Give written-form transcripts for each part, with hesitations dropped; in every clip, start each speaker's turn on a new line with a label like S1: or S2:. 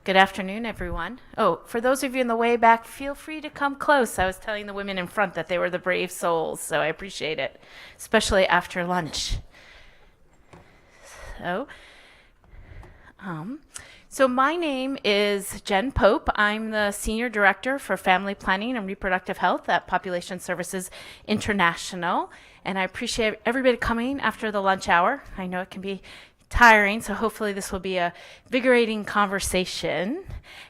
S1: Good afternoon, everyone. Oh, for those of you in the way back, feel free to come close. I was telling the women in front that they were the brave souls, so I appreciate it, especially after lunch. So, um, so my name is Jen Pope. I'm the Senior Director for Family Planning and Reproductive Health at Population Services International, and I appreciate everybody coming after the lunch hour. I know it can be tiring, so hopefully this will be a invigorating conversation.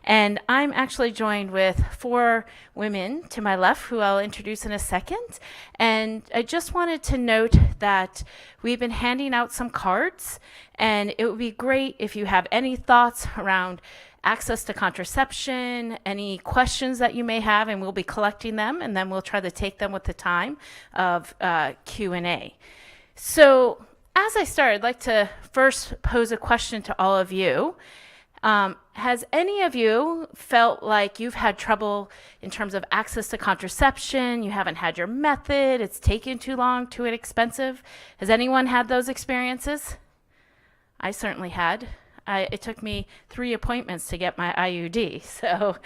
S1: And I'm actually joined with four women to my left who I'll introduce in a second. And I just wanted to note that we've been handing out some cards, and it would be great if you have any thoughts around access to contraception, any questions that you may have, and we'll be collecting them, and then we'll try to take them with the time of Q&A. So as I start, I'd like to first pose a question to all of you. Has any of you felt like you've had trouble in terms of access to contraception? You haven't had your method, it's taken too long, too expensive? Has anyone had those experiences? I certainly had. It took me 3 appointments to get my IUD, so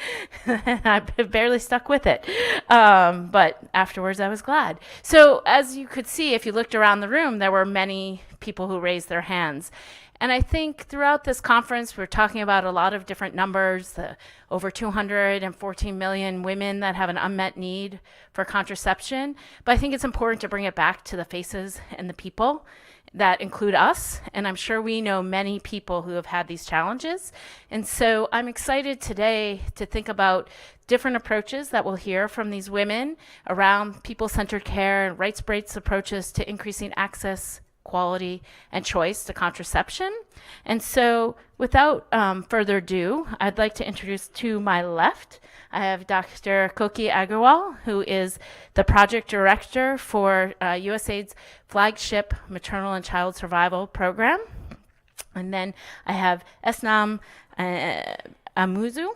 S1: I barely stuck with it. But afterwards, I was glad. So as you could see, if you looked around the room, there were many people who raised their hands. And I think throughout this conference, we're talking about a lot of different numbers, the over 214 million women that have an unmet need for contraception. But I think it's important to bring it back to the faces and the people that include us, and I'm sure we know many people who have had these challenges. And so I'm excited today to think about different approaches that we'll hear from these women around people-centered care and rights-based approaches to increasing access, quality, and choice to contraception. And so without further ado, I'd like to introduce to my left, I have Dr. Koki Agarwal, who is the project director for USAID's flagship maternal and child survival program. And then I have Esnam Amuzu,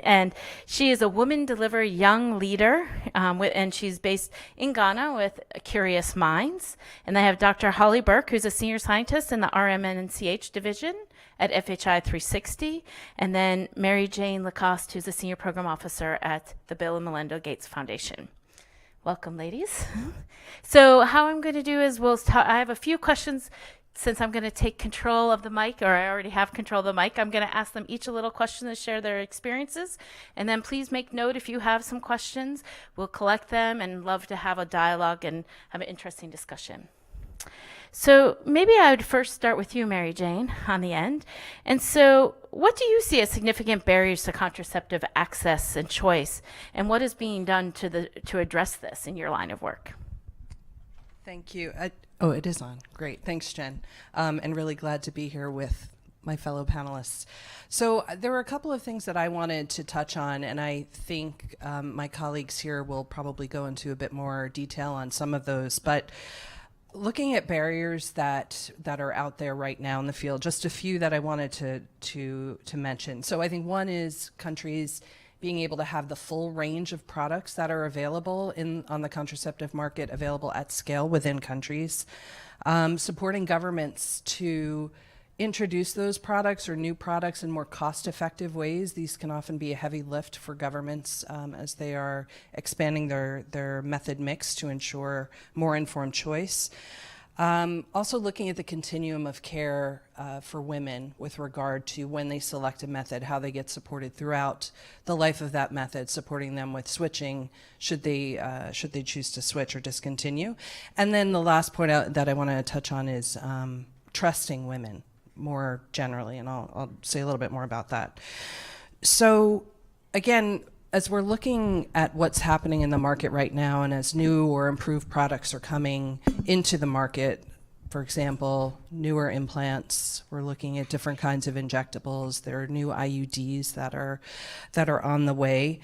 S1: and she is a woman deliver young leader, and she's based in Ghana with Curious Minds. And I have Dr. Holly Burke, who's a senior scientist in the RMNCH division at FHI 360, and then Mary Jane Lacoste, who's a senior program officer at the Bill and Melinda Gates Foundation. Welcome, ladies. So how I'm going to do is I have a few questions. Since I'm going to take control of the mic, or I already have control of the mic, I'm going to ask them each a little question to share their experiences. And then please make note if you have some questions. We'll collect them and love to have a dialogue and have an interesting discussion. So maybe I would first start with you, Mary Jane, on the end. And so what do you see as significant barriers to contraceptive access and choice? And what is being done to address this in your line of work?
S2: Thank you. Oh, it is on. Great. Thanks, Jen. And really glad to be here with my fellow panelists. So there were a couple of things that I wanted to touch on, and I think my colleagues here will probably go into a bit more detail on some of those. But looking at barriers that are out there right now in the field, just a few that I wanted to mention. So I think one is countries being able to have the full range of products that are available on the contraceptive market, available at scale within countries, supporting governments to introduce those products or new products in more cost-effective ways. These can often be a heavy lift for governments as they are expanding their method mix to ensure more informed choice. Also looking at the continuum of care for women with regard to when they select a method, how they get supported throughout the life of that method, supporting them with switching should they choose to switch or discontinue. And then the last point that I want to touch on is trusting women more generally, and I'll say a little bit more about that. So again, as we're looking at what's happening in the market right now, and as new or improved products are coming into the market, for example, newer implants, we're looking at different kinds of injectables. There are new IUDs that are on the way.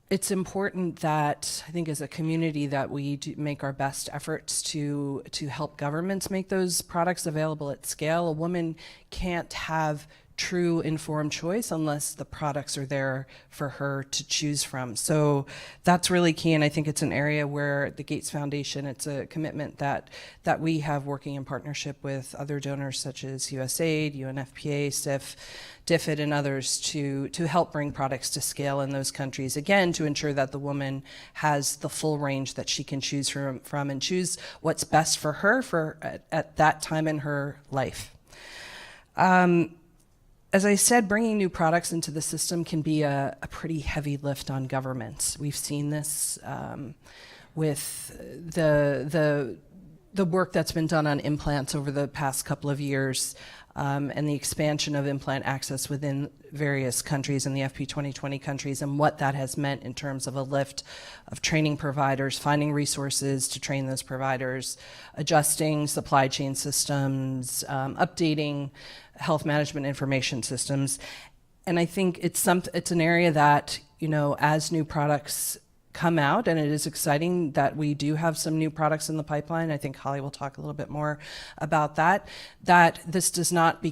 S2: It's important that, I think as a community, that we do make our best efforts to help governments make those products available at scale. A woman can't have true informed choice unless the products are there for her to choose from. So that's really key, and I think it's an area where the Gates Foundation, it's a commitment that we have working in partnership with other donors such as USAID, UNFPA, SIF, DFID, and others to help bring products to scale in those countries, again, to ensure that the woman has the full range that she can choose from and choose what's best for her at that time in her life. As I said, bringing new products into the system can be a pretty heavy lift on governments. We've seen this with the work that's been done on implants over the past couple of years, and the expansion of implant access within various countries in the FP 2020 countries, and what that has meant in terms of a lift of training providers, finding resources to train those providers, adjusting supply chain systems, updating health management information systems. And I think it's an area that, as new products come out, and it is exciting that we do have some new products in the pipeline. I think Holly will talk a little bit more about that this does not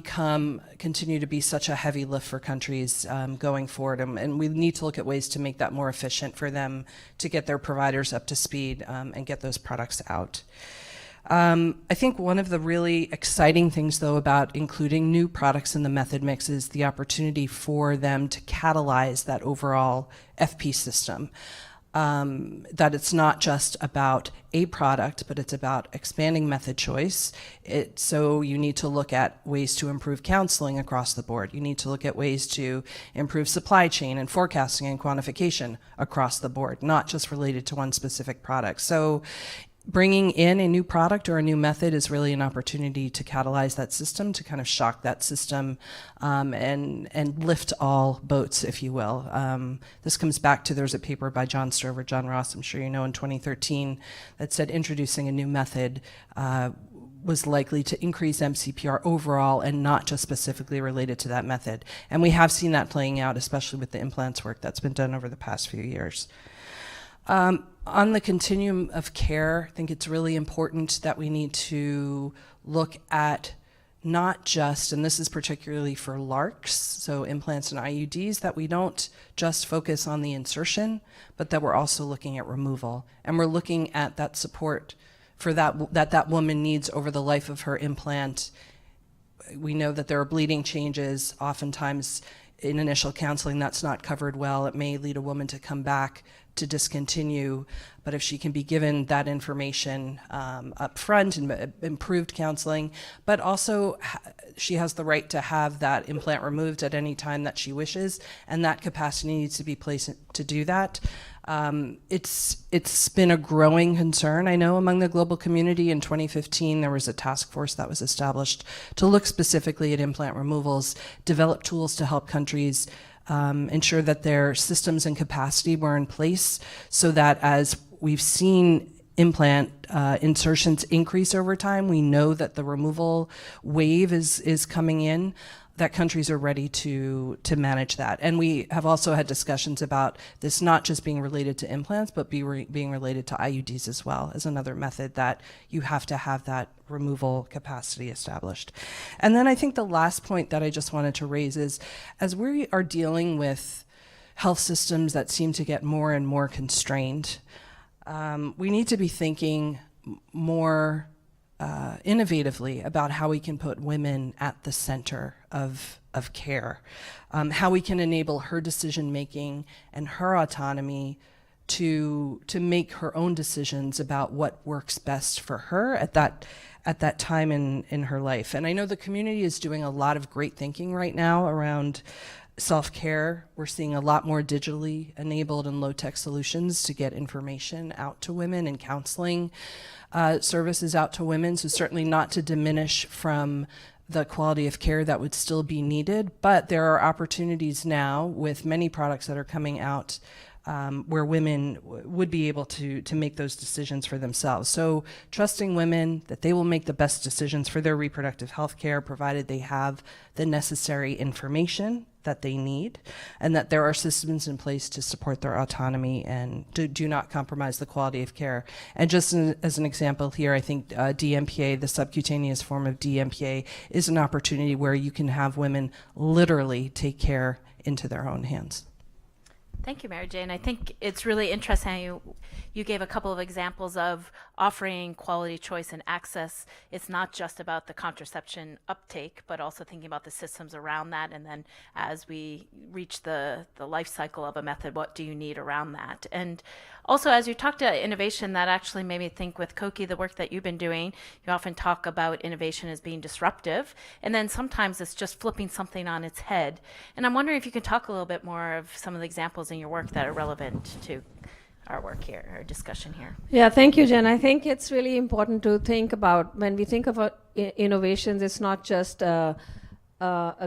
S2: continue to be such a heavy lift for countries going forward. And we need to look at ways to make that more efficient for them to get their providers up to speed and get those products out. I think one of the really exciting things, though, about including new products in the method mix is the opportunity for them to catalyze that overall FP system. That it's not just about a product, but it's about expanding method choice. So you need to look at ways to improve counseling across the board. You need to look at ways to improve supply chain and forecasting and quantification across the board, not just related to one specific product. So bringing in a new product or a new method is really an opportunity to catalyze that system, to kind of shock that system, and lift all boats, if you will. This comes back to, there's a paper by John Stover, John Ross, I'm sure you know, in 2013, that said introducing a new method was likely to increase MCPR overall and not just specifically related to that method. And we have seen that playing out, especially with the implants work that's been done over the past few years. On the continuum of care, I think it's really important that we need to look at not just, and this is particularly for LARCs, so implants and IUDs, that we don't just focus on the insertion, but that we're also looking at removal. And we're looking at that support for that woman needs over the life of her implant. We know that there are bleeding changes. Oftentimes in initial counseling, that's not covered well. It may lead a woman to come back to discontinue, but if she can be given that information up front and improved counseling, but also she has the right to have that implant removed at any time that she wishes, and that capacity needs to be placed to do that. It's been a growing concern, I know, among the global community. In 2015, there was a task force that was established to look specifically at implant removals, develop tools to help countries ensure that their systems and capacity were in place, so that as we've seen implant insertions increase over time, we know that the removal wave is coming in, that countries are ready to manage that. And we have also had discussions about this not just being related to implants, but being related to IUDs as well, as another method that you have to have that removal capacity established. And then I think the last point that I just wanted to raise is, as we are dealing with health systems that seem to get more and more constrained, we need to be thinking more innovatively about how we can put women at the center of care, how we can enable her decision making and her autonomy to make her own decisions about what works best for her at that time in her life. And I know the community is doing a lot of great thinking right now around self-care. We're seeing a lot more digitally enabled and low-tech solutions to get information out to women, and counseling services out to women. So certainly not to diminish from the quality of care that would still be needed, but there are opportunities now with many products that are coming out where women would be able to make those decisions for themselves. So trusting women that they will make the best decisions for their reproductive health care, provided they have the necessary information that they need, and that there are systems in place to support their autonomy and do not compromise the quality of care. And just as an example here, I think DMPA, the subcutaneous form of DMPA, is an opportunity where you can have women literally take care into their own hands.
S1: Thank you, Mary Jane. I think it's really interesting how you gave a couple of examples of offering quality choice and access. It's not just about the contraception uptake, but also thinking about the systems around that. And then as we reach the life cycle of a method, what do you need around that? And also, as you talked about innovation, that actually made me think with Koki, the work that you've been doing, you often talk about innovation as being disruptive. And then sometimes it's just flipping something on its head. And I'm wondering if you could talk a little bit more of some of the examples in your work that are relevant to our work here, our discussion here.
S3: Yeah, thank you, Jen. I think it's really important to think about, when we think about innovations, it's not just a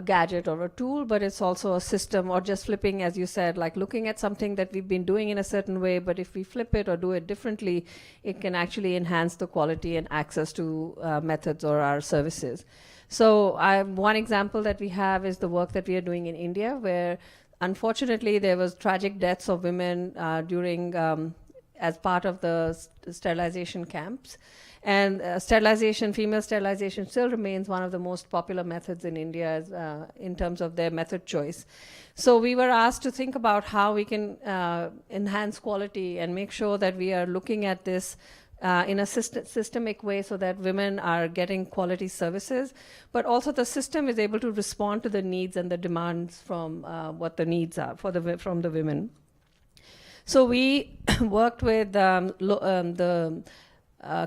S3: gadget or a tool, but it's also a system, or just flipping, as you said, like looking at something that we've been doing in a certain way, but if we flip it or do it differently, it can actually enhance the quality and access to methods or our services. So one example that we have is the work that we are doing in India, where unfortunately there was tragic deaths of women during as part of the sterilization camps. And female sterilization still remains one of the most popular methods in India in terms of their method choice. So we were asked to think about how we can enhance quality and make sure that we are looking at this in a systemic way so that women are getting quality services, but also the system is able to respond to the needs and the demands from what the needs are from the women. So we worked with the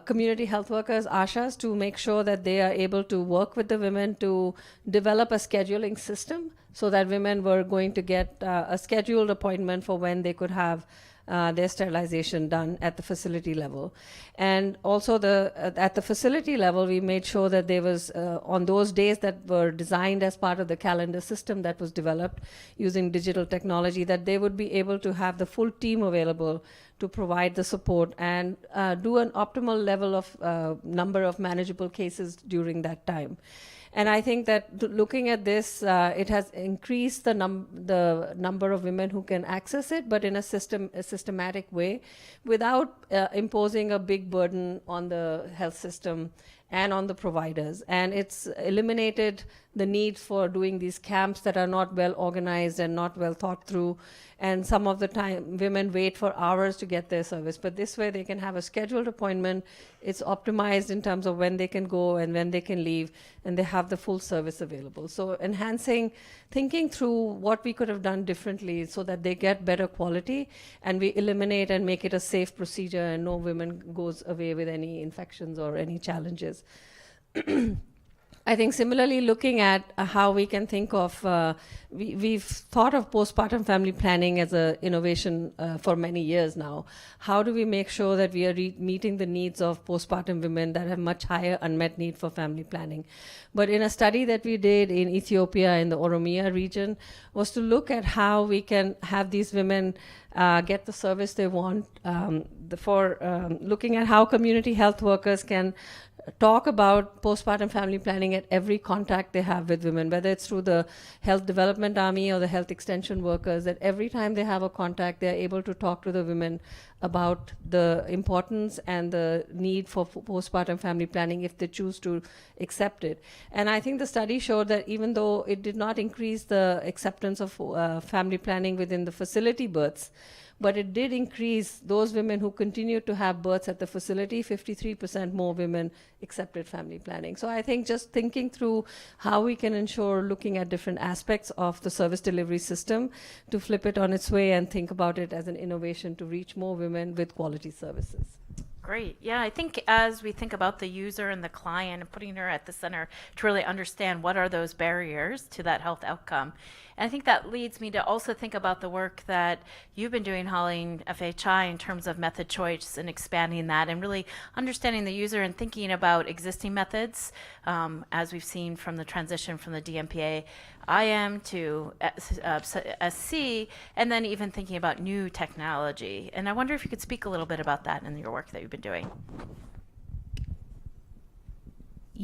S3: community health workers, ASHAs, to make sure that they are able to work with the women to develop a scheduling system so that women were going to get a scheduled appointment for when they could have their sterilization done at the facility level. And also at the facility level, we made sure that there was, on those days that were designed as part of the calendar system that was developed using digital technology, that they would be able to have the full team available to provide the support and do an optimal level of number of manageable cases during that time. And I think that looking at this, it has increased the number of women who can access it, but in a systematic way, without imposing a big burden on the health system and on the providers. And it's eliminated the need for doing these camps that are not well organized and not well thought through. And some of the time, women wait for hours to get their service. But this way, they can have a scheduled appointment. It's optimized in terms of when they can go and when they can leave, and they have the full service available. So thinking through what we could have done differently so that they get better quality, and we eliminate and make it a safe procedure, and no woman goes away with any infections or any challenges. I think similarly, looking at how we can think of, we've thought of postpartum family planning as an innovation for many years now. How do we make sure that we are meeting the needs of postpartum women that have much higher unmet need for family planning? But in a study that we did in Ethiopia, in the Oromia region, was to look at how we can have these women get the service they want, looking at how community health workers can talk about postpartum family planning at every contact they have with women, whether it's through the health development army or the health extension workers, that every time they have a contact, they're able to talk to the women about the importance and the need for postpartum family planning if they choose to accept it. And I think the study showed that even though it did not increase the acceptance of family planning within the facility births, but it did increase those women who continued to have births at the facility. 53% more women accepted family planning. So I think just thinking through how we can ensure looking at different aspects of the service delivery system to flip it on its way and think about it as an innovation to reach more women with quality services.
S1: Great. Yeah, I think as we think about the user and the client and putting her at the center to really understand what are those barriers to that health outcome. And I think that leads me to also think about the work that you've been doing, Holly, in FHI in terms of method choice and expanding that and really understanding the user and thinking about existing methods, as we've seen from the transition from the DMPA IM to SC, and then even thinking about new technology. And I wonder if you could speak a little bit about that in your work that you've been doing.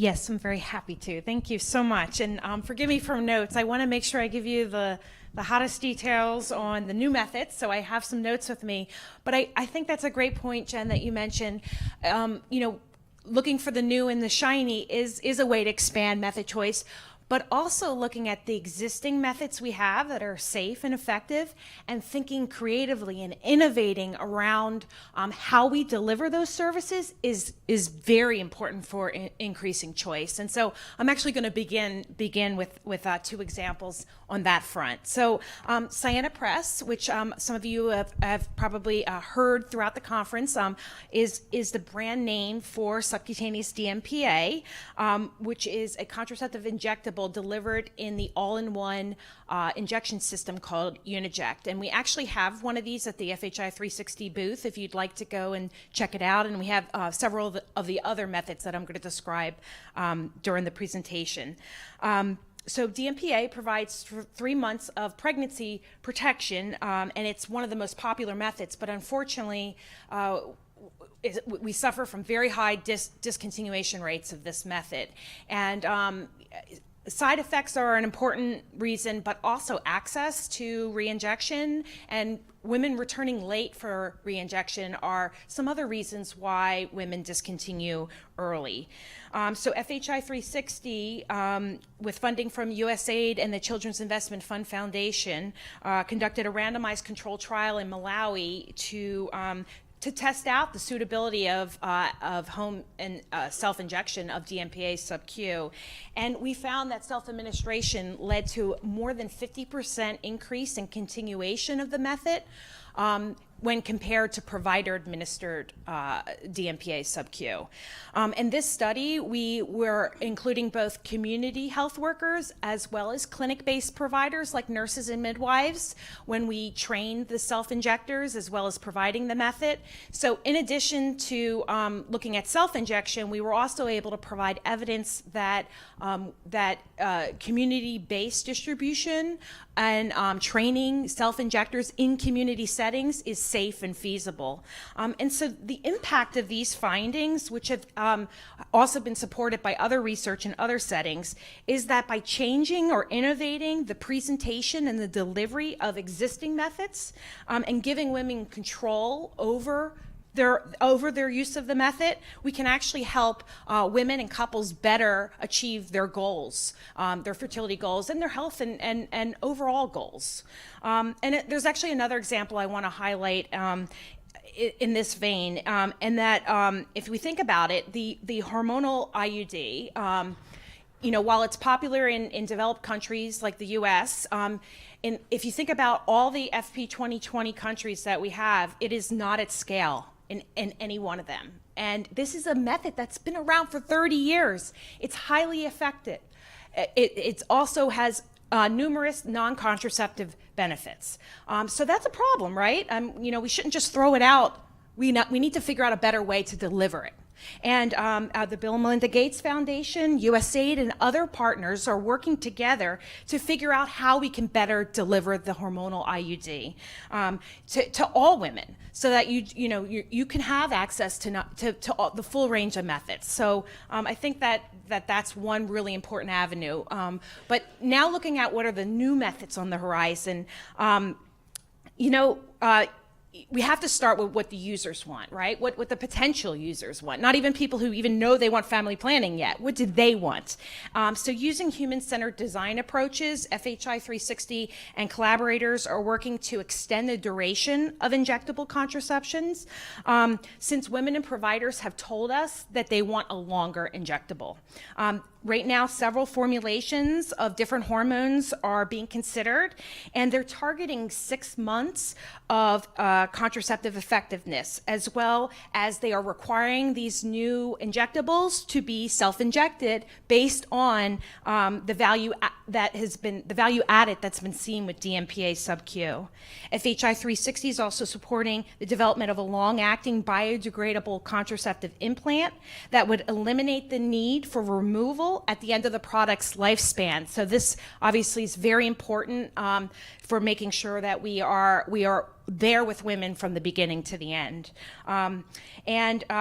S4: Yes, I'm very happy to. Thank you so much. And forgive me for notes. I want to make sure I give you the hottest details on the new methods, so I have some notes with me. But I think that's a great point, Jen, that you mentioned. Looking for the new and the shiny is a way to expand method choice, but also looking at the existing methods we have that are safe and effective and thinking creatively and innovating around how we deliver those services is very important for increasing choice. And so I'm actually going to begin with two examples on that front. So Ciena Press, which some of you have probably heard throughout the conference, is the brand name for subcutaneous DMPA, which is a contraceptive injectable delivered in the all-in-one injection system called Uniject. And we actually have one of these at the FHI 360 booth if you'd like to go and check it out. And we have several of the other methods that I'm going to describe during the presentation. So DMPA provides 3 months of pregnancy protection, and it's one of the most popular methods, but unfortunately, we suffer from very high discontinuation rates of this method. And side effects are an important reason, but also access to reinjection and women returning late for reinjection are some other reasons why women discontinue early. So FHI 360, with funding from USAID and the Children's Investment Fund Foundation, conducted a randomized controlled trial in Malawi to test out the suitability of home and self-injection of DMPA sub-Q. And we found that self-administration led to more than 50% increase in continuation of the method when compared to provider-administered DMPA sub-Q. In this study, we were including both community health workers as well as clinic-based providers like nurses and midwives when we trained the self-injectors as well as providing the method. So in addition to looking at self-injection, we were also able to provide evidence that community-based distribution and training self-injectors in community settings is safe and feasible. And so the impact of these findings, which have also been supported by other research in other settings, is that by changing or innovating the presentation and the delivery of existing methods and giving women control over their use of the method, we can actually help women and couples better achieve their goals, their fertility goals, and their health and overall goals. There's actually another example I want to highlight in this vein, and that if we think about it, the hormonal IUD, while it's popular in developed countries like the U.S., if you think about all the FP 2020 countries that we have, it is not at scale in any one of them. And this is a method that's been around for 30 years. It's highly effective. It also has numerous non-contraceptive benefits. So that's a problem, right? We shouldn't just throw it out. We need to figure out a better way to deliver it. And the Bill and Melinda Gates Foundation, USAID, and other partners are working together to figure out how we can better deliver the hormonal IUD to all women, so that you can have access to all, the full range of methods. So I think that's one really important avenue. But now looking at what are the new methods on the horizon, we have to start with what the users want, right? What the potential users want. Not even people who even know they want family planning yet. What do they want? So using human-centered design approaches, FHI 360 and collaborators are working to extend the duration of injectable contraceptions, since women and providers have told us that they want a longer injectable. Right now, several formulations of different hormones are being considered, and they're targeting 6 months of contraceptive effectiveness, as well as they are requiring these new injectables to be self-injected based on the value added that's been seen with DMPA sub-Q. FHI 360 is also supporting the development of a long-acting biodegradable contraceptive implant that would eliminate the need for removal at the end of the product's lifespan. So this obviously is very important for making sure that we are there with women from the beginning to the end.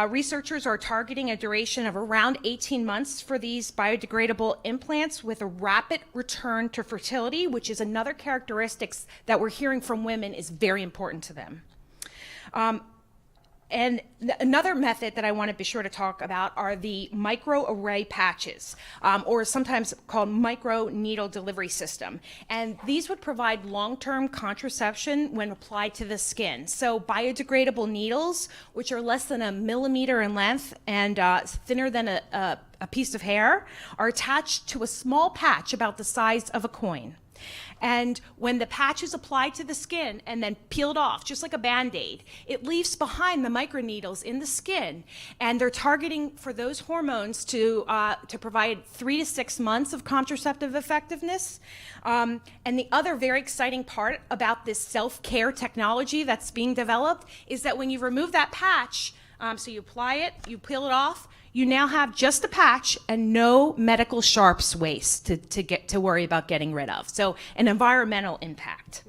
S4: Researchers are targeting a duration of around 18 months for these biodegradable implants with a rapid return to fertility, which is another characteristic that we're hearing from women is very important to them. Another method that I want to be sure to talk about are the microarray patches, or sometimes called micro needle delivery system. And these would provide long-term contraception when applied to the skin. So biodegradable needles, which are less than 1 millimeter in length and thinner than a piece of hair, are attached to a small patch about the size of a coin. And when the patch is applied to the skin and then peeled off, just like a Band-Aid, it leaves behind the microneedles in the skin. And they're targeting for those hormones to provide 3 to 6 months of contraceptive effectiveness. And the other very exciting part about this self-care technology that's being developed is that when you remove that patch, so you apply it, you peel it off, you now have just a patch and no medical sharps waste to worry about getting rid of. So an environmental impact.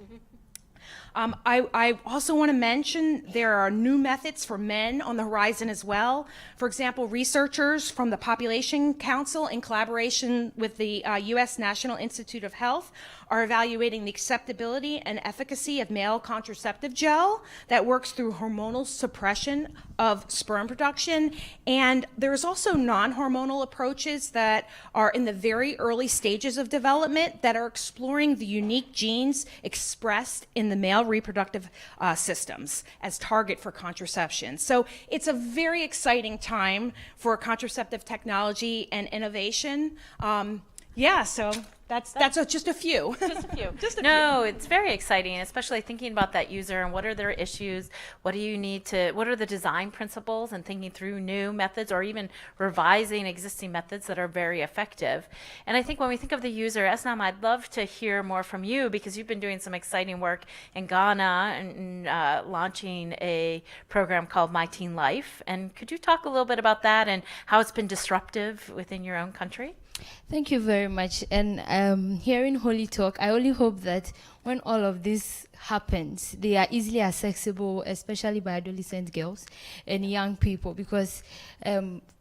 S4: I also want to mention there are new methods for men on the horizon as well. For example, researchers from the Population Council in collaboration with the U.S. National Institute of Health are evaluating the acceptability and efficacy of male contraceptive gel that works through hormonal suppression of sperm production. And there's also non-hormonal approaches that are in the very early stages of development that are exploring the unique genes expressed in the male reproductive systems as target for contraception. So it's a very exciting time for contraceptive technology and innovation. So that's just a few.
S1: Just a few.
S4: Just a
S1: No, it's very exciting, especially thinking about that user and what are their issues, what are the design principles, and thinking through new methods or even revising existing methods that are very effective. And I think when we think of the user, Esnam, I'd love to hear more from you because you've been doing some exciting work in Ghana and launching a program called My Teen Life. And could you talk a little bit about that and how it's been disruptive within your own country?
S5: Thank you very much. And hearing Holy talk, I only hope that when all of this happens, they are easily accessible, especially by adolescent girls and young people, because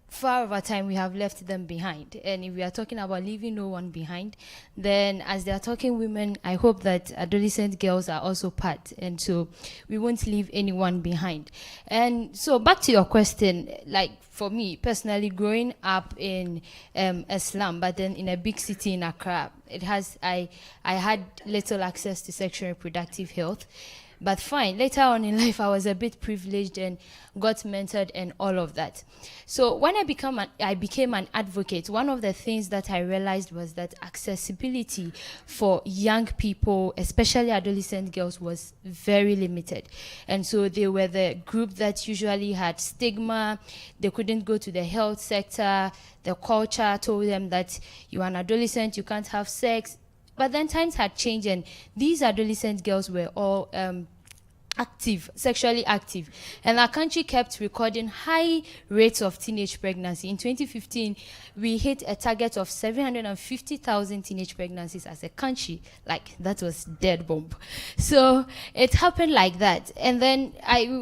S5: far over time we have left them behind. And if we are talking about leaving no one behind, then as they are talking women, I hope that adolescent girls are also part, and so we won't leave anyone behind. And so back to your question, like for me personally, growing up in a slum, but then in a big city in Accra, I had little access to sexual and reproductive health. But fine, later on in life, I was a bit privileged and got mentored and all of that. So when I became an advocate, one of the things that I realized was that accessibility for young people, especially adolescent girls, was very limited. And so they were the group that usually had stigma. They couldn't go to the health sector. The culture told them that you're an adolescent, you can't have sex. But then times had changed, and these adolescent girls were all sexually active. And our country kept recording high rates of teenage pregnancy. In 2015, we hit a target of 750,000 teenage pregnancies as a country. Like, that was dead bomb. So it happened like that. And then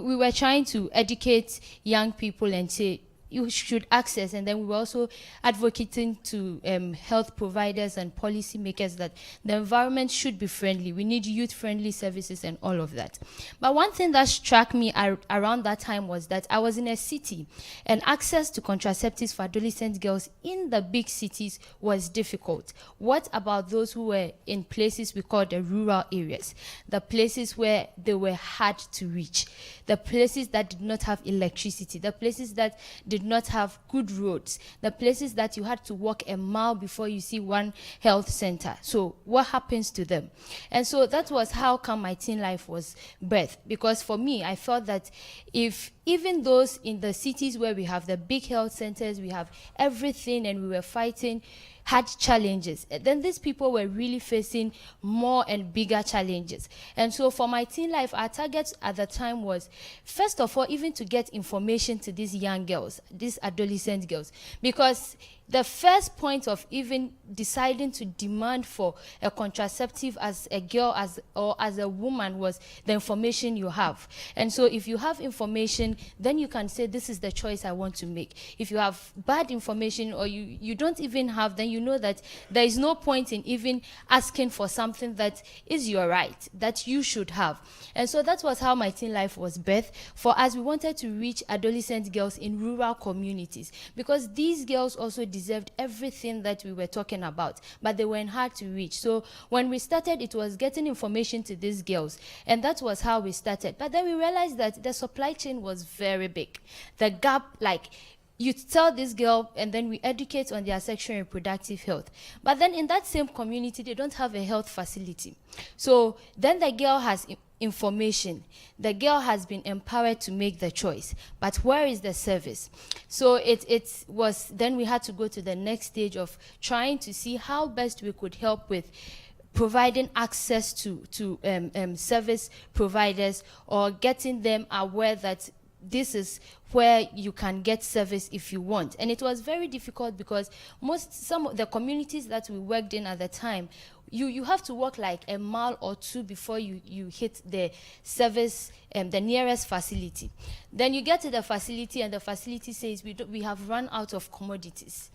S5: we were trying to educate young people and say, you should access, and then we were also advocating to health providers and policymakers that the environment should be friendly. We need youth-friendly services and all of that. But one thing that struck me around that time was that I was in a city, and access to contraceptives for adolescent girls in the big cities was difficult. What about those who were in places we call the rural areas, the places where they were hard to reach, the places that did not have electricity, the places that did not have good roads, the places that you had to walk a mile before you see one health center? So what happens to them? And so that was how come My Teen Life was birthed. Because for me, I felt that if even those in the cities where we have the big health centers, we have everything, and we were fighting had challenges. Then these people were really facing more and bigger challenges. And so for my teen life, our target at the time was, first of all, even to get information to these young girls, these adolescent girls, because the first point of even deciding to demand for a contraceptive as a girl or as a woman was the information you have. And so if you have information, then you can say, this is the choice I want to make. If you have bad information or you don't even have, then you know that there is no point in even asking for something that is your right, that you should have. And so that was how my teen life was birthed. For us, we wanted to reach adolescent girls in rural communities, because these girls also deserved everything that we were talking about, but they were hard to reach. So when we started, it was getting information to these girls, and that was how we started. But then we realized that the supply chain was very big. The gap, like, you tell this girl and then we educate on their sexual and reproductive health. But then in that same community, they don't have a health facility. So then the girl has information. The girl has been empowered to make the choice. But where is the service? So it was, then we had to go to the next stage of trying to see how best we could help with providing access to service providers, or getting them aware that this is where you can get service if you want. And it was very difficult because some of the communities that we worked in at the time, you have to walk like a mile or two before you hit the service, the nearest facility. Then you get to the facility and the facility says, we have run out of commodities.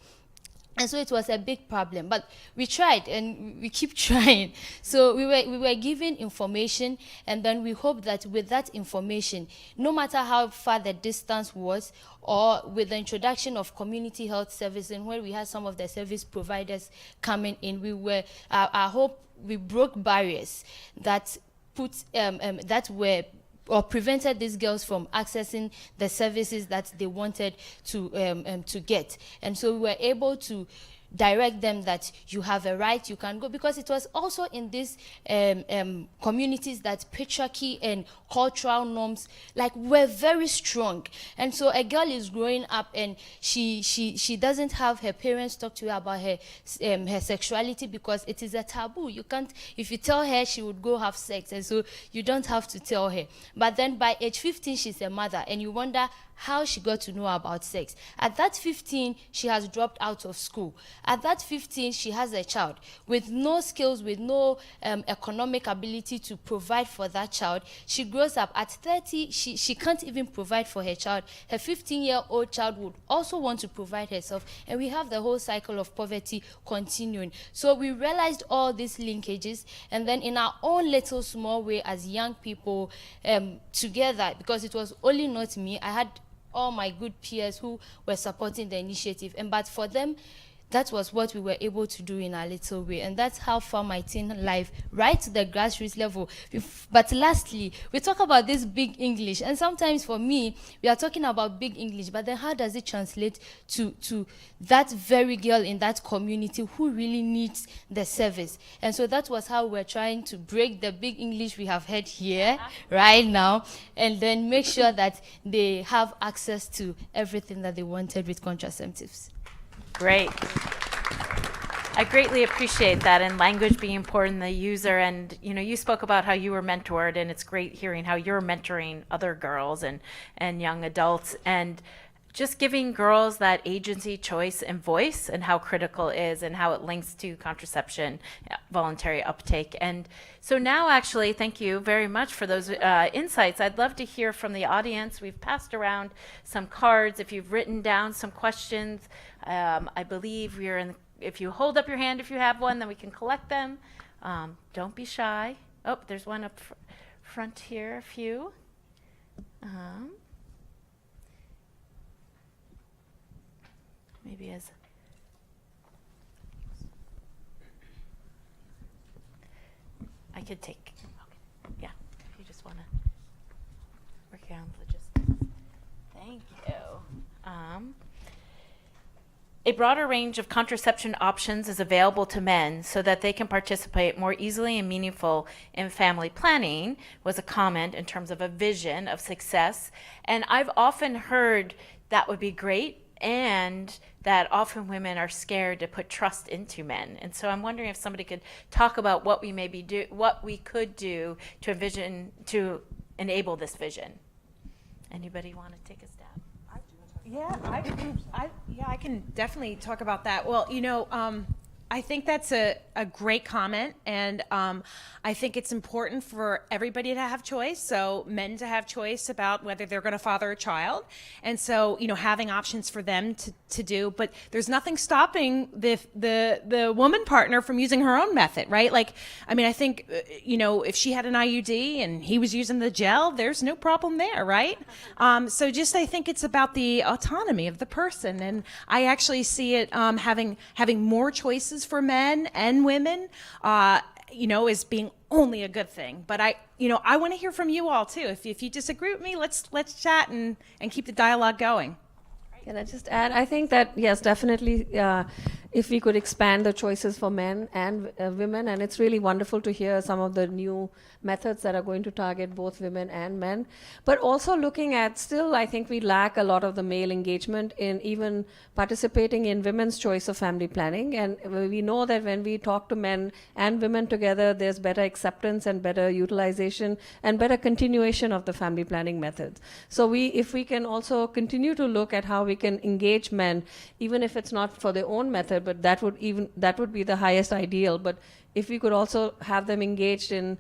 S5: And so it was a big problem, but we tried and we keep trying. So we were given information, and then we hoped that with that information, no matter how far the distance was, or with the introduction of community health services, and where we had some of the service providers coming in, we were, our hope, we broke barriers that or prevented these girls from accessing the services that they wanted to get. And so we were able to direct them that you have a right, you can go, because it was also in these communities that patriarchy and cultural norms were very strong. And so a girl is growing up and she doesn't have her parents talk to her about her sexuality, because it is a taboo. You can't, if you tell her, she would go have sex, and so you don't have to tell her. But then by age 15 she's a mother, and you wonder how she got to know about sex. At that 15, she has dropped out of school. At that 15, she has a child with no skills, with no economic ability to provide for that child. She grows up. At 30, she can't even provide for her child. Her 15-year-old child would also want to provide herself, and we have the whole cycle of poverty continuing. So we realized all these linkages, and then in our own little small way as young people together, because it was only not me, I had all my good peers who were supporting the initiative, but for them, that was what we were able to do in our little way. And that's how far my teen life, right to the grassroots level. But lastly, we talk about this big English. And sometimes for me, we are talking about big English, but then how does it translate to that very girl in that community who really needs the service? And so that was how we're trying to break the big English we have heard here right now, and then make sure that they have access to everything that they wanted with contraceptives.
S1: Great. I greatly appreciate that, and language being important, the user, and you spoke about how you were mentored, and it's great hearing how you're mentoring other girls and young adults, and just giving girls that agency, choice, and voice, and how critical it is, and how it links to contraception, voluntary uptake. And so now, actually, thank you very much for those insights. I'd love to hear from the audience. We've passed around some cards. If you've written down some questions, I believe if you hold up your hand if you have one, then we can collect them. Don't be shy. Oh, there's one up front here, a few. Maybe as I could take, okay. Yeah, if you just want to work around logistics. Thank you. A broader range of contraception options is available to men so that they can participate more easily and meaningful in family planning, was a comment in terms of a vision of success. And I've often heard that would be great, and that often women are scared to put trust into men. And so I'm wondering if somebody could talk about what we could do to enable this vision. Anybody want to take a stab?
S4: Yeah, I can definitely talk about that. Well, I think that's a great comment, and I think it's important for everybody to have choice, so men to have choice about whether they're going to father a child, and so, having options for them to do, but there's nothing stopping the woman partner from using her own method, right? Like, I mean, I think, if she had an IUD and he was using the gel, there's no problem there, right? So just, I think it's about the autonomy of the person, and I actually see it having more choices for men and women, as being only a good thing. But I want to hear from you all too. If you disagree with me, let's chat and keep the dialogue going.
S3: Can I just add? I think that, yes, definitely, if we could expand the choices for men and women, and it's really wonderful to hear some of the new methods that are going to target both women and men. But also looking at, still, I think we lack a lot of the male engagement in even participating in women's choice of family planning. And we know that when we talk to men and women together, there's better acceptance and better utilization and better continuation of the family planning methods. So if we can also continue to look at how we can engage men, even if it's not for their own method, but that would be the highest ideal. But if we could also have them engaged in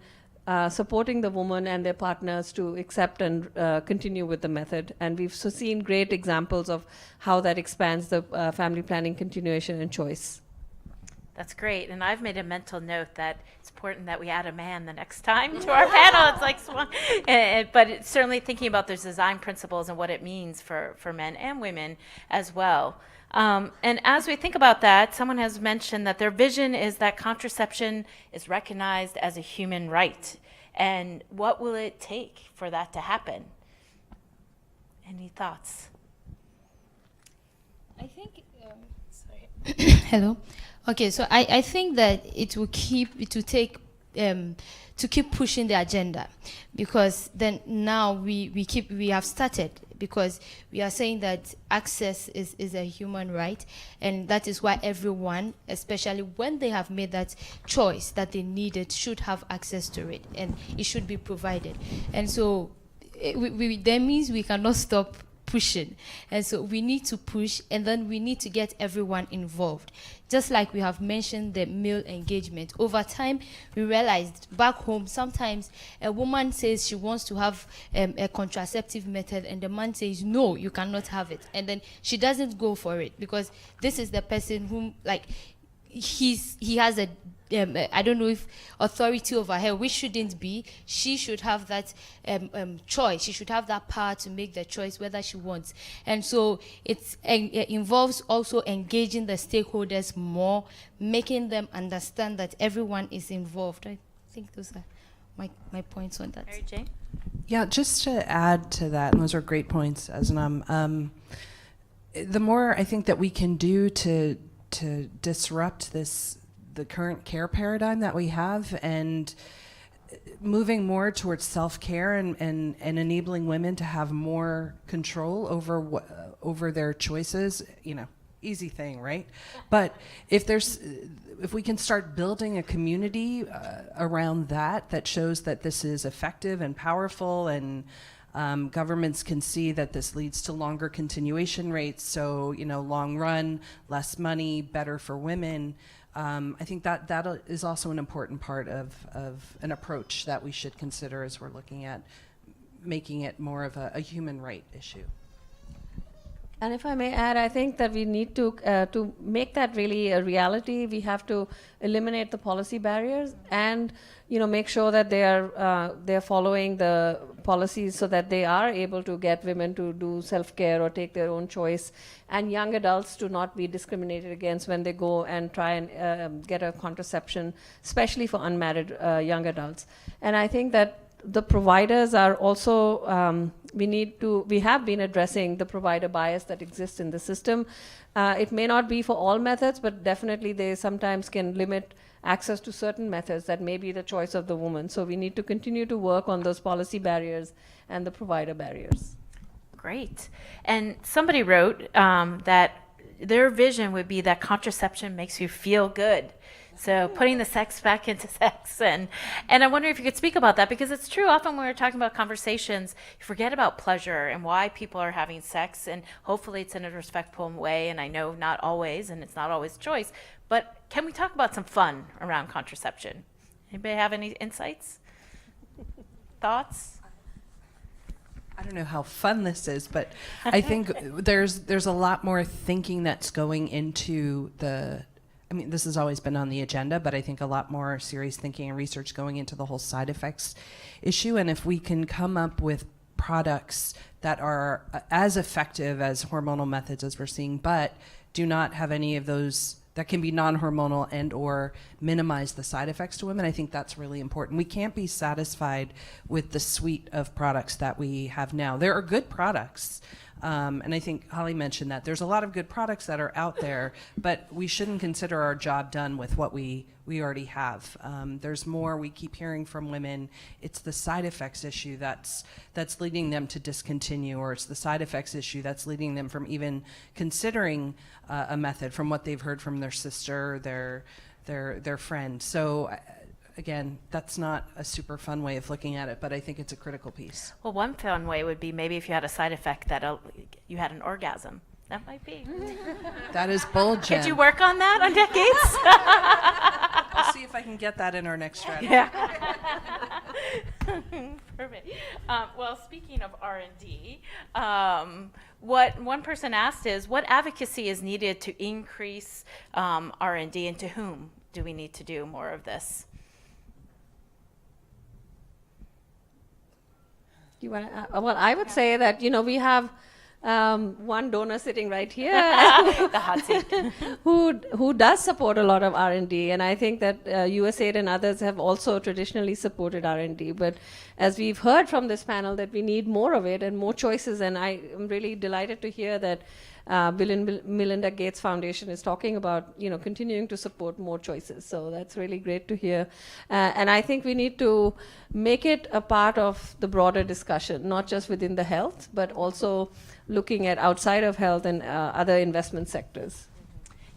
S3: supporting the woman and their partners to accept and continue with the method. And we've seen great examples of how that expands the family planning continuation and choice.
S1: That's great. And I've made a mental note that it's important that we add a man the next time to our panel. It's like, but it's certainly thinking about those design principles and what it means for men and women as well. And as we think about that, someone has mentioned that their vision is that contraception is recognized as a human right. And what will it take for that to happen? Any thoughts?
S5: I think, sorry. Hello. Okay, so I think that it will take to keep pushing the agenda, because then now we have started, because we are saying that access is a human right, and that is why everyone, especially when they have made that choice that they need it, should have access to it, and it should be provided. And so that means we cannot stop pushing, and so we need to push, and then we need to get everyone involved. Just like we have mentioned the male engagement, over time we realized back home sometimes a woman says she wants to have a contraceptive method, and the man says no, you cannot have it, and then she doesn't go for it because this is the person whom, like, he has a I don't know if authority over her, which shouldn't be. She should have that choice. She should have that power to make the choice whether she wants. And so it involves also engaging the stakeholders more, making them understand that everyone is involved. I think those are my points on that.
S1: Mary Jane?
S2: Yeah, just to add to that, and those are great points, Asnam. The more I think that we can do to disrupt the current care paradigm that we have, and moving more towards self-care and enabling women to have more control over their choices, easy thing, right? But if we can start building a community around that shows that this is effective and powerful, and governments can see that this leads to longer continuation rates, so long run, less money, better for women. I think that is also an important part of an approach that we should consider as we're looking at making it more of a human right issue.
S3: And if I may add, I think that we need to make that really a reality. We have to eliminate the policy barriers and make sure that they're following the policies so that they are able to get women to do self-care or take their own choice, and young adults to not be discriminated against when they go and try and get a contraception, especially for unmarried young adults. And I think that the providers are also, we have been addressing the provider bias that exists in the system. It may not be for all methods, but definitely they sometimes can limit access to certain methods that may be the choice of the woman. So we need to continue to work on those policy barriers and the provider barriers.
S1: Great. And somebody wrote that their vision would be that contraception makes you feel good. So putting the sex back into sex. And I wonder if you could speak about that, because it's true. Often when we're talking about conversations, you forget about pleasure and why people are having sex. And hopefully it's in a respectful way. And I know not always, and it's not always choice. But can we talk about some fun around contraception? Anybody have any insights? Thoughts?
S2: I don't know how fun this is, but I think there's a lot more thinking that's going into this has always been on the agenda, but I think a lot more serious thinking and research going into the whole side effects issue. And if we can come up with products that are as effective as hormonal methods as we're seeing, but do not have any of those that can be non-hormonal and or minimize the side effects to women, I think that's really important. We can't be satisfied with the suite of products that we have now. There are good products, and I think Holly mentioned that. There's a lot of good products that are out there, but we shouldn't consider our job done with what we already have. There's more we keep hearing from women. It's the side effects issue that's leading them to discontinue, or it's the side effects issue that's leading them from even considering a method from what they've heard from their sister, their friend. So again, that's not a super fun way of looking at it, but I think it's a critical piece.
S1: Well, one fun way would be maybe if you had a side effect that you had an orgasm. That might be.
S2: That is bold, Jen.
S1: Could you work on that on decades?
S2: I'll see if I can get that in our next strategy.
S1: Yeah. Perfect. Well, speaking of R&D, what one person asked is, what advocacy is needed to increase R&D, and to whom do we need to do more of this?
S3: Well, I would say that, we have one donor sitting right here
S1: The hot seat.
S3: who does support a lot of R&D, and I think that USAID and others have also traditionally supported R&D. But as we've heard from this panel, that we need more of it and more choices, and I am really delighted to hear that Bill and Melinda Gates Foundation is talking about continuing to support more choices. So that's really great to hear, and I think we need to make it a part of the broader discussion, not just within the health, but also looking at outside of health and other investment sectors.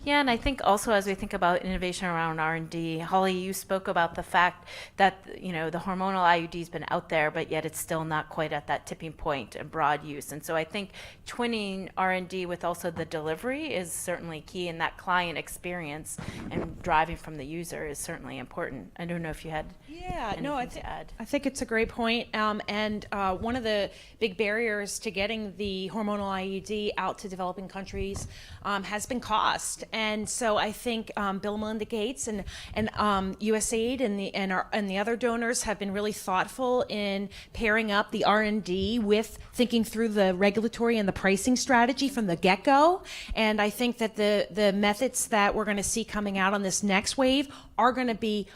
S1: Yeah, and I think also as we think about innovation around R&D, Holly, you spoke about the fact that the hormonal IUD has been out there, but yet it's still not quite at that tipping point and broad use. And so I think twinning R&D with also the delivery is certainly key, and that client experience and driving from the user is certainly important. I don't know if you had anything to add.
S4: I think it's a great point. And one of the big barriers to getting the hormonal IUD out to developing countries has been cost. And so I think Bill and Melinda Gates and USAID and the other donors have been really thoughtful in pairing up the R&D with thinking through the regulatory and the pricing strategy from the get-go. And I think that the methods that we're going to see coming out on this next wave are going to be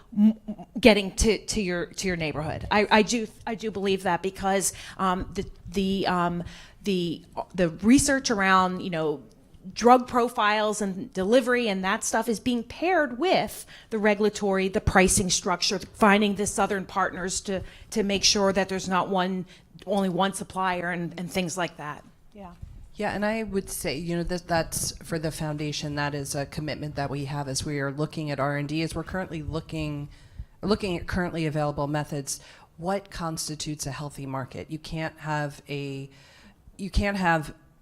S4: getting to your neighborhood. I do believe that, because the research around drug profiles and delivery and that stuff is being paired with the regulatory, the pricing structure, finding the southern partners to make sure that there's not only one supplier and things like that. Yeah.
S2: Yeah, and I would say, that's for the foundation. That is a commitment that we have as we are looking at R&D, as we're currently looking at currently available methods. What constitutes a healthy market? You can't have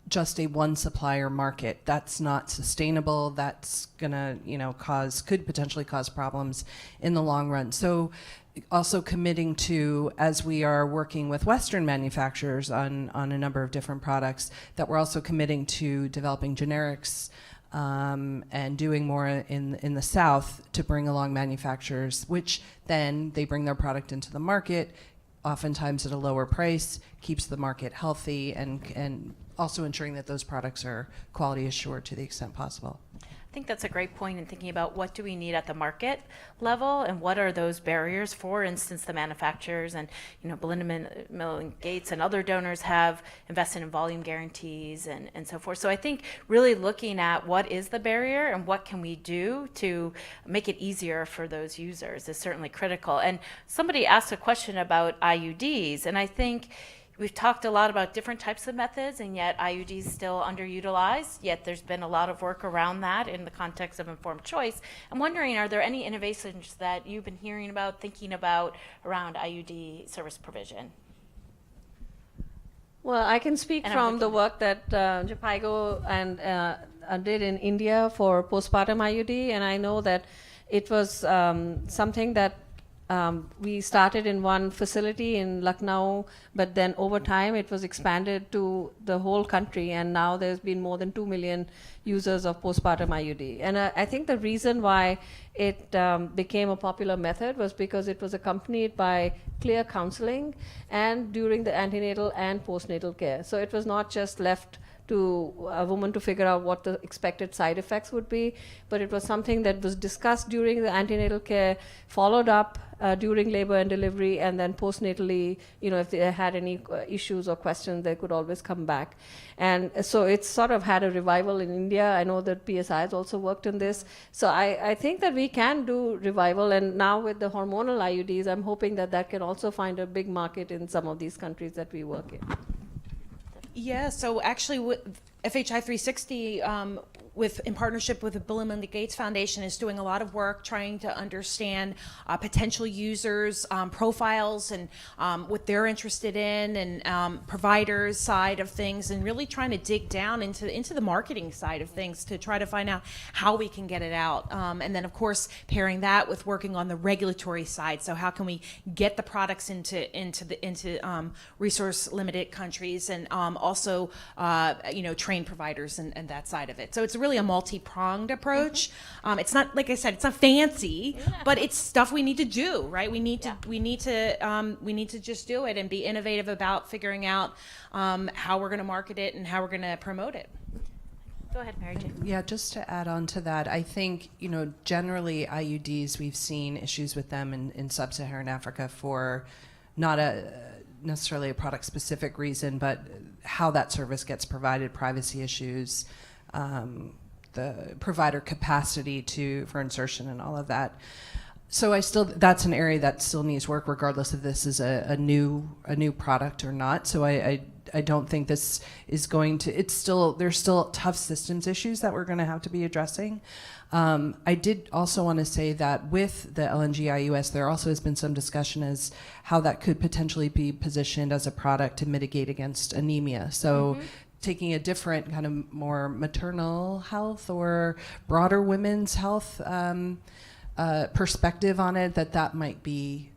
S2: just a one supplier market. That's not sustainable. That's gonna, could potentially cause problems in the long run. So also committing to, as we are working with Western manufacturers on a number of different products, that we're also committing to developing generics and doing more in the South to bring along manufacturers, which then they bring their product into the market, oftentimes at a lower price, keeps the market healthy, and also ensuring that those products are quality assured to the extent possible.
S1: I think that's a great point in thinking about what do we need at the market level and what are those barriers. For instance, the manufacturers and Melinda Gates and other donors have invested in volume guarantees and so forth. So I think really looking at what is the barrier and what can we do to make it easier for those users is certainly critical. And somebody asked a question about IUDs, and I think we've talked a lot about different types of methods, and yet IUD is still underutilized, yet there's been a lot of work around that in the context of informed choice. I'm wondering, are there any innovations that you've been hearing about, thinking about around IUD service provision?
S3: Well, I can speak
S1: And I'm
S3: from the
S1: looking-
S3: work that Japaigo and did in India for postpartum IUD, and I know that it was something that we started in one facility in Lucknow, but then over time it was expanded to the whole country, and now there's been more than 2 million users of postpartum IUD. And I think the reason why it became a popular method was because it was accompanied by clear counseling and during the antenatal and postnatal care. So it was not just left to a woman to figure out what the expected side effects would be, but it was something that was discussed during the antenatal care, followed up during labor and delivery, and then postnatally, if they had any issues or questions, they could always come back. And so it's sort of had a revival in India. I know that PSI has also worked on this. So I think that we can do revival, and now with the hormonal IUDs, I'm hoping that that can also find a big market in some of these countries that we work in.
S4: Yeah, so actually FHI 360 in partnership with the Bill and Melinda Gates Foundation is doing a lot of work trying to understand potential users, profiles, and what they're interested in, and providers side of things, and really trying to dig down into the marketing side of things to try to find out how we can get it out. And then, of course, pairing that with working on the regulatory side. So how can we get the products into resource limited countries, and also train providers and that side of it. So it's really a multi-pronged approach. It's not, like I said, it's not fancy, but it's stuff we need to do, right? We need to just do it and be innovative about figuring out how we're going to market it and how we're going to promote it.
S1: Go ahead, Mary Jane.
S2: Yeah, just to add on to that, I think, generally IUDs, we've seen issues with them in sub-Saharan Africa for not necessarily a product-specific reason, but how that service gets provided, privacy issues, the provider capacity for insertion and all of that. So that's an area that still needs work, regardless if this is a new product or not. So I don't think this is going to. There's still tough systems issues that we're going to have to be addressing. I did also want to say that with the LNG-IUS, there also has been some discussion as how that could potentially be positioned as a product to mitigate against anemia. So taking a different kind of more maternal health or broader women's health perspective on it, that might be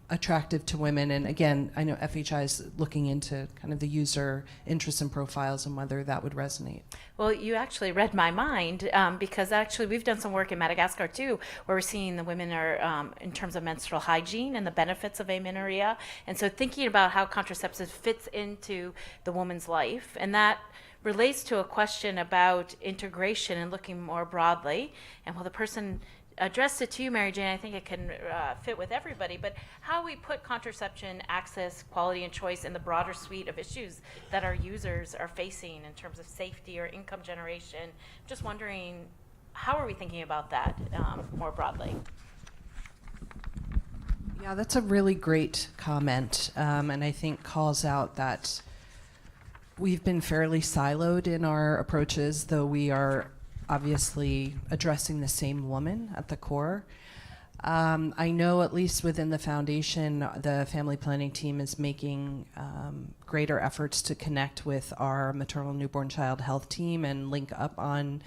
S2: attractive to women. And again, I know FHI is looking into kind of the user interests and profiles and whether that would resonate.
S1: Well, you actually read my mind, because actually we've done some work in Madagascar too, where we're seeing the women are in terms of menstrual hygiene and the benefits of amenorrhea. And so thinking about how contraceptive fits into the woman's life, and that relates to a question about integration and looking more broadly. And while the person addressed it to you, Mary Jane, I think it can fit with everybody, but how we put contraception access, quality, and choice in the broader suite of issues that our users are facing in terms of safety or income generation. Just wondering, how are we thinking about that more broadly?
S2: Yeah, that's a really great comment, and I think calls out that we've been fairly siloed in our approaches, though we are obviously addressing the same woman at the core. I know at least within the foundation, the family planning team is making greater efforts to connect with our maternal newborn child health team and link up on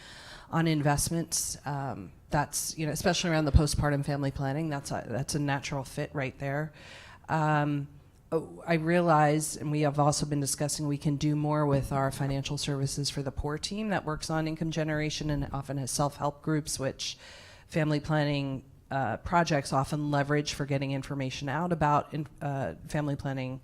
S2: investments. That's, especially around the postpartum family planning, that's a natural fit right there. I realize, and we have also been discussing, we can do more with our financial services for the poor team that works on income generation and often has self-help groups, which family planning projects often leverage for getting information out about family planning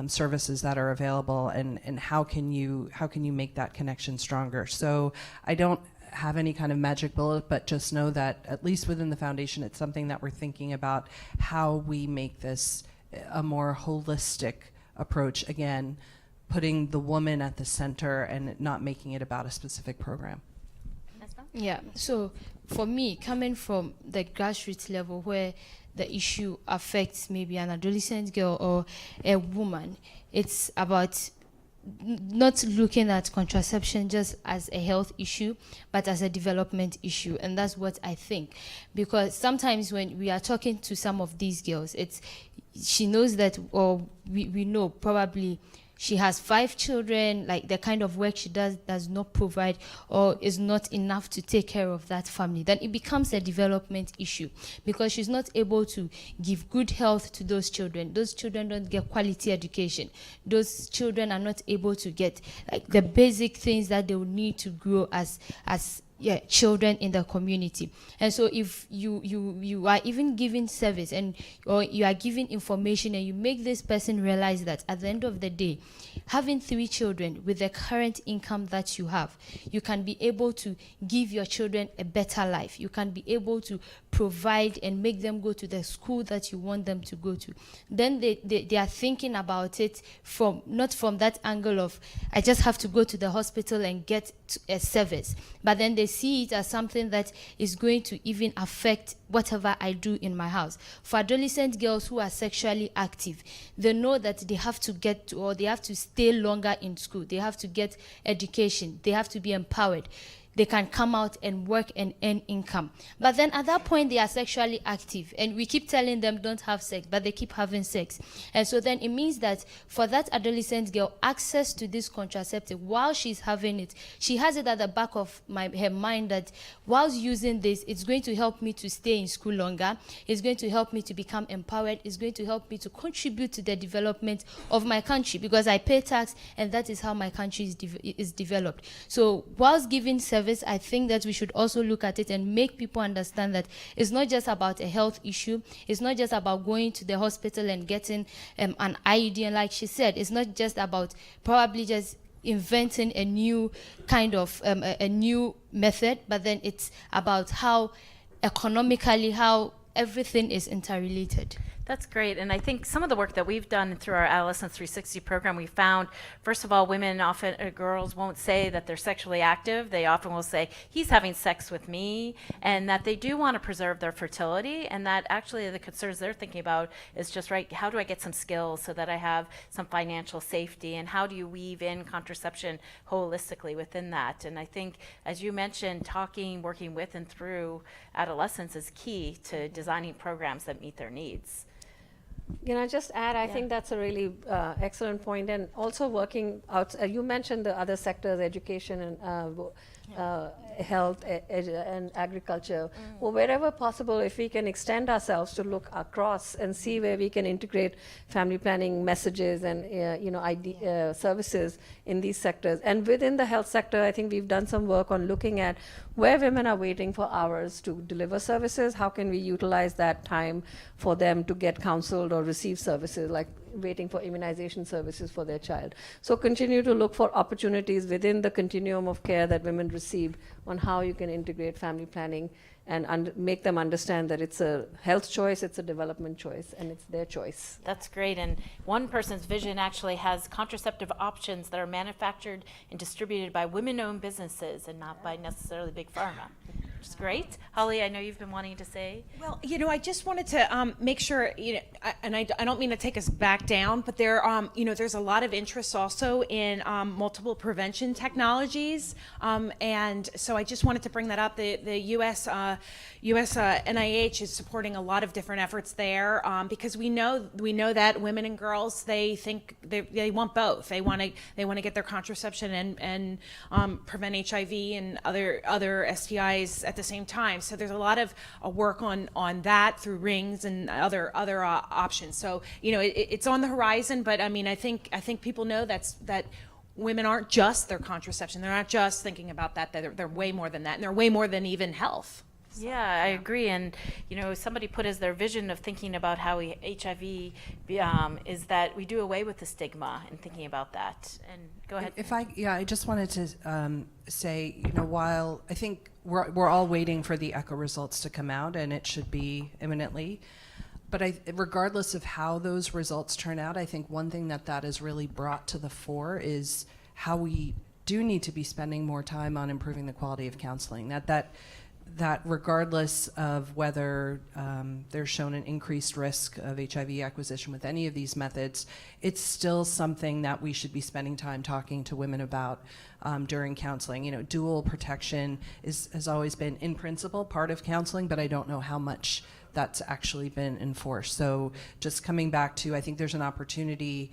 S2: services that are available, and how can you make that connection stronger. So I don't have any kind of magic bullet, but just know that at least within the foundation, it's something that we're thinking about how we make this a more holistic approach, again, putting the woman at the center and not making it about a specific program.
S5: Yeah, so for me, coming from the grassroots level where the issue affects maybe an adolescent girl or a woman, it's about not looking at contraception just as a health issue, but as a development issue. And that's what I think. Because sometimes when we are talking to some of these girls, she knows that, or we know probably she has 5 children, like the kind of work she does not provide or is not enough to take care of that family. Then it becomes a development issue because she's not able to give good health to those children. Those children don't get quality education. Those children are not able to get like the basic things that they will need to grow as children in the community. And so if you are even giving service or you are giving information and you make this person realize that at the end of the day, having 3 children with the current income that you have, you can be able to give your children a better life. You can be able to provide and make them go to the school that you want them to go to. Then they are thinking about it not from that angle of, I just have to go to the hospital and get a service. But then they see it as something that is going to even affect whatever I do in my house. For adolescent girls who are sexually active, they know that they have to they have to stay longer in school. They have to get education. They have to be empowered. They can come out and work and earn income. But then at that point, they are sexually active. And we keep telling them don't have sex, but they keep having sex. And so then it means that for that adolescent girl, access to this contraceptive, while she's having it, she has it at the back of her mind that whilst using this, it's going to help me to stay in school longer. It's going to help me to become empowered. It's going to help me to contribute to the development of my country because I pay tax, and that is how my country is developed. So whilst giving service, I think that we should also look at it and make people understand that it's not just about a health issue. It's not just about going to the hospital and getting an IUD. And like she said, it's not just about probably just inventing a new kind of a new method, but then it's about how economically, how everything is interrelated.
S1: That's great. And I think some of the work that we've done through our Adolescence 360 program, we found, first of all, women often, girls won't say that they're sexually active. They often will say, he's having sex with me, and that they do want to preserve their fertility, and that actually the concerns they're thinking about is just, right, how do I get some skills so that I have some financial safety, and how do you weave in contraception holistically within that? And I think, as you mentioned, working with and through adolescents is key to designing programs that meet their needs.
S3: Can I just add, I think that's a really excellent point. And also working out, you mentioned the other sectors, education and health and agriculture. Well, wherever possible, if we can extend ourselves to look across and see where we can integrate family planning messages and services in these sectors. And within the health sector, I think we've done some work on looking at where women are waiting for hours to deliver services. How can we utilize that time for them to get counseled or receive services, like waiting for immunization services for their child. So continue to look for opportunities within the continuum of care that women receive on how you can integrate family planning and make them understand that it's a health choice, it's a development choice, and it's their choice.
S1: That's great. And one person's vision actually has contraceptive options that are manufactured and distributed by women-owned businesses and not by necessarily big pharma. Which is great. Holly, I know you've been wanting to say.
S4: Well, I just wanted to make sure, and I don't mean to take us back down, but there's a lot of interest also in multiple prevention technologies, and so I just wanted to bring that up. The U.S. NIH is supporting a lot of different efforts there because we know that women and girls, they think they want both. They want to get their contraception and prevent HIV and other STIs at the same time. So there's a lot of work on that through rings and other options. So it's on the horizon, but I think people know that women aren't just their contraception. They're not just thinking about that. They're way more than that, and they're way more than even health.
S1: Yeah, I agree. And, somebody put as their vision of thinking about how HIV is that we do away with the stigma and thinking about that. And go ahead.
S2: I just wanted to say, while I think we're all waiting for the echo results to come out, and it should be imminently, but regardless of how those results turn out, I think one thing that has really brought to the fore is how we do need to be spending more time on improving the quality of counseling. that regardless of whether there's shown an increased risk of HIV acquisition with any of these methods, it's still something that we should be spending time talking to women about during counseling. You know, dual protection has always been, in principle, part of counseling, but I don't know how much that's actually been enforced. So just coming back to, I think there's an opportunity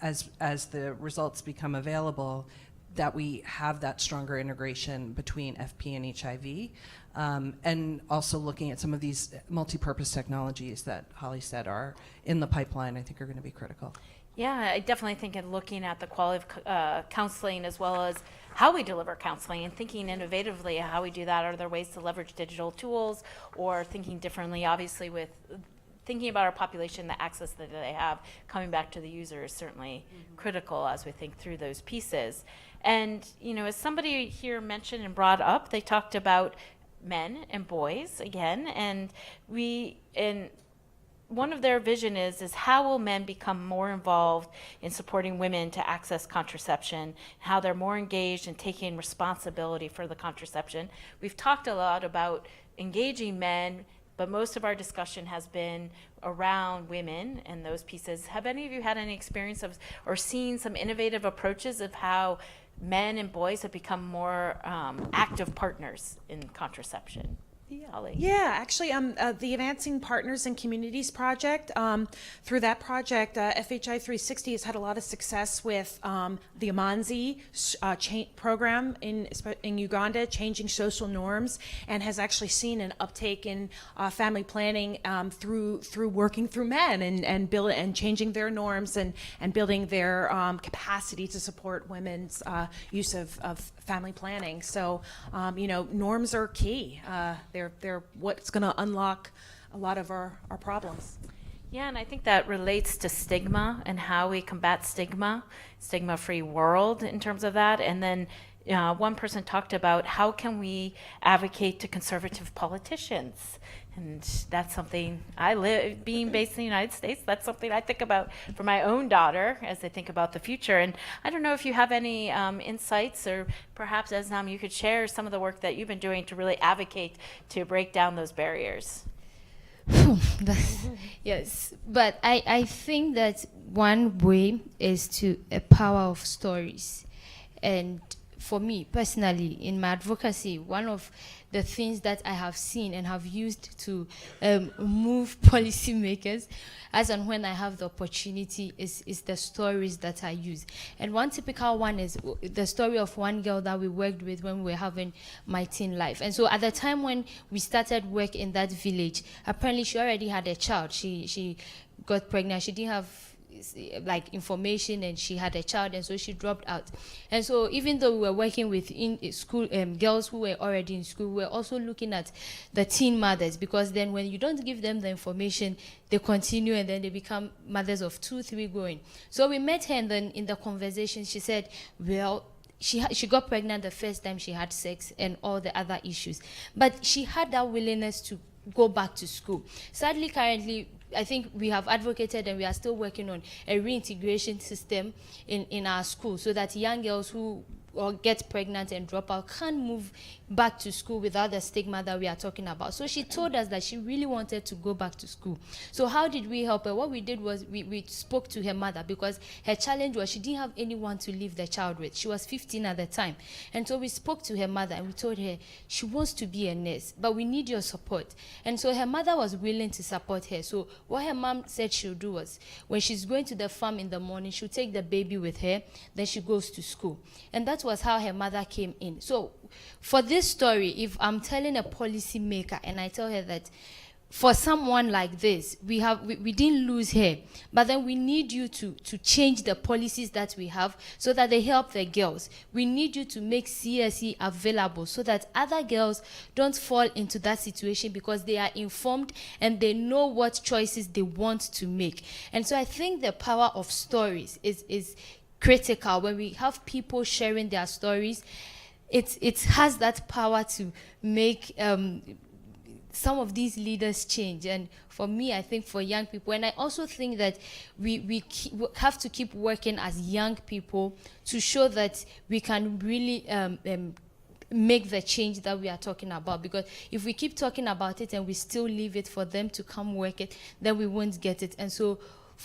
S2: as the results become available that we have that stronger integration between FP and HIV, and also looking at some of these multi-purpose technologies that Holly said are in the pipeline, I think are going to be critical.
S1: Yeah, I definitely think in looking at the quality of counseling as well as how we deliver counseling and thinking innovatively how we do that. Are there ways to leverage digital tools or thinking differently, obviously with thinking about our population, the access that they have, coming back to the user is certainly critical as we think through those pieces. And, you know, as somebody here mentioned and brought up, they talked about men and boys again, and one of their vision is how will men become more involved in supporting women to access contraception, how they're more engaged in taking responsibility for the contraception. We've talked a lot about engaging men, but most of our discussion has been around women and those pieces. Have any of you had any experience of or seen some innovative approaches of how men and boys have become more active partners in contraception? Holly?
S4: Yeah, actually, the Advancing Partners and Communities project, through that project, FHI 360 has had a lot of success with the Amanzi program in Uganda, changing social norms, and has actually seen an uptake in family planning through working through men and changing their norms and building their capacity to support women's use of family planning. So, you know, norms are key. They're what's going to unlock a lot of our problems.
S1: Yeah, and I think that relates to stigma and how we combat stigma-free world in terms of that. And then one person talked about how can we advocate to conservative politicians. And that's something being based in the United States, that's something I think about for my own daughter as I think about the future. And I don't know if you have any insights, or perhaps Esnam, you could share some of the work that you've been doing to really advocate to break down those barriers.
S5: Yes, but I think that one way is to a power of stories. And for me personally, in my advocacy, one of the things that I have seen and have used to move policymakers as and when I have the opportunity is the stories that I use. And one typical one is the story of one girl that we worked with when we were having my teen life. And so at the time when we started work in that village, apparently she already had a child. She got pregnant. She didn't have like information, and she had a child, and so she dropped out. And so even though we were working with in school girls who were already in school, we were also looking at the teen mothers, because then when you don't give them the information, they continue and then they become mothers of 2, 3 going. So we met her, and then in the conversation she said, well, she got pregnant the first time she had sex and all the other issues, but she had that willingness to go back to school. Sadly, currently, I think we have advocated and we are still working on a reintegration system in our school so that young girls who get pregnant and drop out can move back to school without the stigma that we are talking about. So she told us that she really wanted to go back to school. So how did we help her? What we did was we spoke to her mother, because her challenge was she didn't have anyone to leave the child with. She was 15 at the time. And so we spoke to her mother and we told her she wants to be a nurse, but we need your support. And so her mother was willing to support her. So what her mom said she'll do was, when she's going to the farm in the morning, she'll take the baby with her, then she goes to school. And that was how her mother came in. So for this story, if I'm telling a policy maker and I tell her that for someone like this, we didn't lose her, but then we need you to change the policies that we have so that they help the girls. We need you to make CSE available so that other girls don't fall into that situation, because they are informed and they know what choices they want to make. And so I think the power of stories is critical. When we have people sharing their stories, it has that power to make some of these leaders change. And for me, I think for young people, and I also think that we have to keep working as young people to show that we can really make the change that we are talking about. Because if we keep talking about it and we still leave it for them to come work it, then we won't get it. And so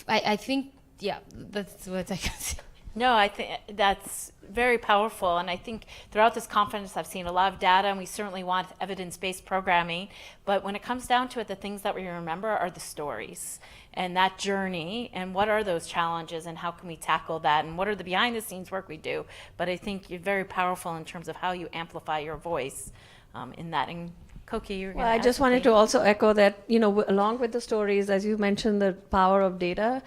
S5: I think, yeah, that's what I can say.
S1: No, I think that's very powerful. And I think throughout this conference, I've seen a lot of data, and we certainly want evidence-based programming. But when it comes down to it, the things that we remember are the stories and that journey, and what are those challenges, and how can we tackle that, and what are the behind-the-scenes work we do. But I think you're very powerful in terms of how you amplify your voice in that. And Koki, you're going to
S3: Well, I just wanted to also echo that, along with the stories, as you mentioned, the power of data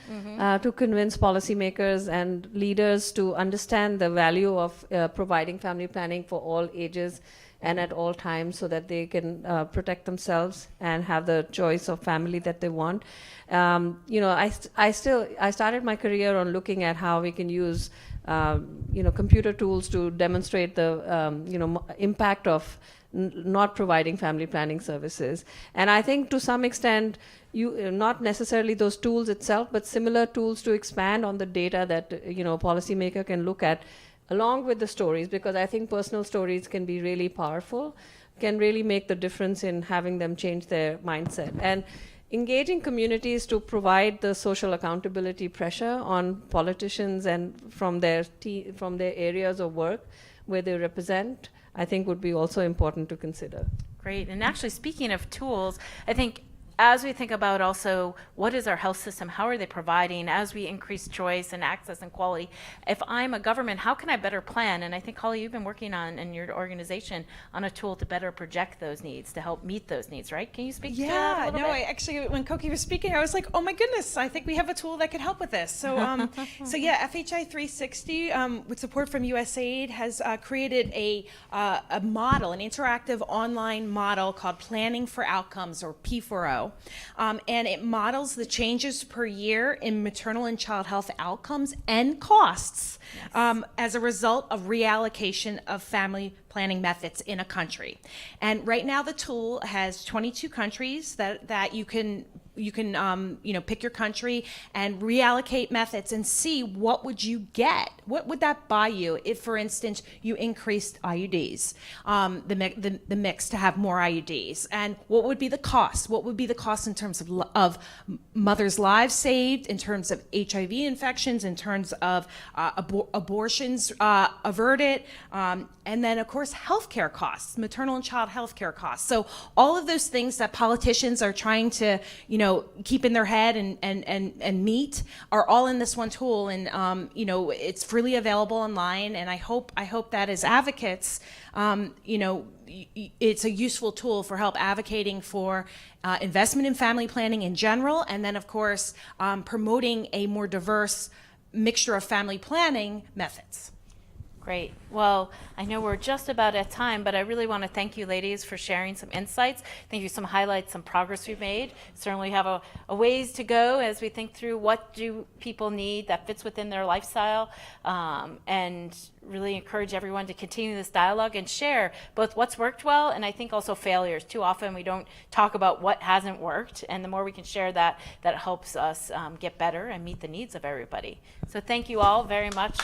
S3: to convince policymakers and leaders to understand the value of providing family planning for all ages and at all times, so that they can protect themselves and have the choice of family that they want. I started my career on looking at how we can use computer tools to demonstrate the impact of not providing family planning services. And I think to some extent, not necessarily those tools itself, but similar tools to expand on the data that a policymaker can look at along with the stories, because I think personal stories can be really powerful, can really make the difference in having them change their mindset. And engaging communities to provide the social accountability pressure on politicians and from their areas of work where they represent, I think would be also important to consider.
S1: Great. And actually, speaking of tools, I think as we think about also what is our health system, how are they providing, as we increase choice and access and quality, if I'm a government, how can I better plan? And I think, Holly, you've been working on, in your organization, on a tool to better project those needs, to help meet those needs, right? Can you speak to that a little bit?
S4: I actually, when Koki was speaking, I was like, oh my goodness, I think we have a tool that could help with this. So, FHI 360, with support from USAID, has created a model, an interactive online model called Planning for Outcomes, or P4O. And it models the changes per year in maternal and child health outcomes and costs as a result of reallocation of family planning methods in a country. And right now the tool has 22 countries that you can pick your country and reallocate methods and see what would you get. What would that buy you if, for instance, you increased IUDs, the mix to have more IUDs, and what would be the cost? What would be the cost in terms of mothers' lives saved, in terms of HIV infections, in terms of abortions averted, and then of course healthcare costs, maternal and child healthcare costs. So all of those things that politicians are trying to keep in their head and meet are all in this one tool, and it's freely available online. And I hope that as advocates, it's a useful tool for help advocating for investment in family planning in general, and then of course promoting a more diverse mixture of family planning methods.
S1: Great. Well, I know we're just about at time, but I really want to thank you, ladies, for sharing some insights. Thank you, some highlights, some progress we've made. Certainly have a ways to go as we think through what do people need that fits within their lifestyle, and really encourage everyone to continue this dialogue and share both what's worked well and I think also failures. Too often we don't talk about what hasn't worked, and the more we can share that helps us get better and meet the needs of everybody. So thank you all very much.